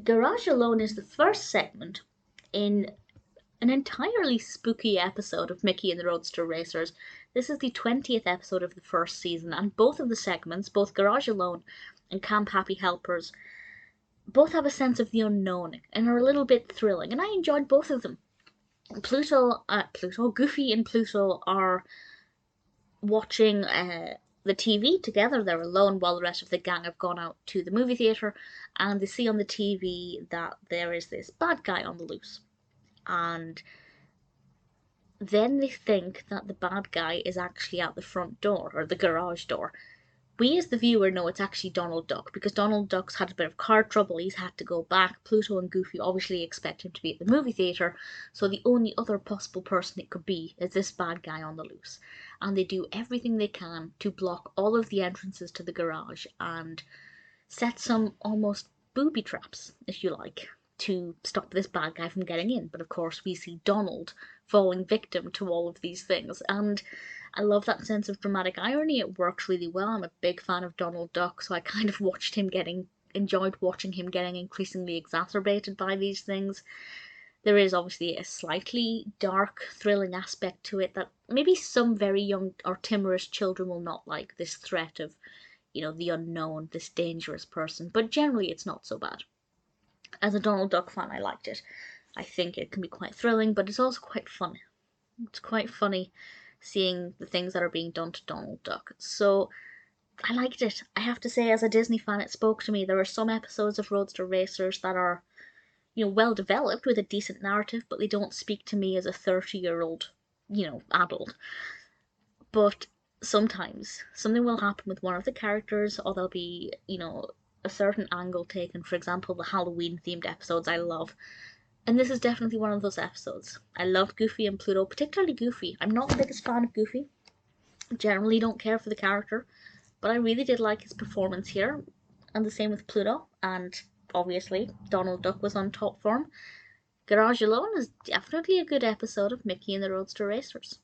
Garage Alone is the first segment in an entirely spooky episode of Mickey and the Roadster Racers. This is the 20th episode of the first season, and both of the segments, both Garage Alone and Camp Happy Helpers, both have a sense of the unknown and are a little bit thrilling, and I enjoyed both of them. Goofy and Pluto are watching the TV together. They're alone while the rest of the gang have gone out to the movie theatre, and they see on the TV that there is this bad guy on the loose. And then they think that the bad guy is actually at the front door, or the garage door. We as the viewer know it's actually Donald Duck, because Donald Duck's had a bit of car trouble, he's had to go back. Pluto and Goofy obviously expect him to be at the movie theatre, so the only other possible person it could be is this bad guy on the loose. And they do everything they can to block all of the entrances to the garage and set some almost booby traps, if you like, to stop this bad guy from getting in. But of course we see Donald falling victim to all of these things, and I love that sense of dramatic irony. It works really well. I'm a big fan of Donald Duck, so I kind of enjoyed watching him getting increasingly exacerbated by these things. There is obviously a slightly dark, thrilling aspect to it that maybe some very young or timorous children will not like, this threat of, the unknown, this dangerous person, but generally it's not so bad. As a Donald Duck fan, I liked it. I think it can be quite thrilling, but it's also quite fun. It's quite funny seeing the things that are being done to Donald Duck. So I liked it. I have to say, as a Disney fan, it spoke to me. There are some episodes of Roadster Racers that are, well developed with a decent narrative, but they don't speak to me as a 30-year-old, adult. But sometimes something will happen with one of the characters, or there'll be, a certain angle taken. For example, the Halloween themed episodes I love. And this is definitely one of those episodes. I loved Goofy and Pluto, particularly Goofy. I'm not the biggest fan of Goofy. Generally don't care for the character, but I really did like his performance here. And the same with Pluto, and obviously Donald Duck was on top form. Garage Alone is definitely a good episode of Mickey and the Roadster Racers.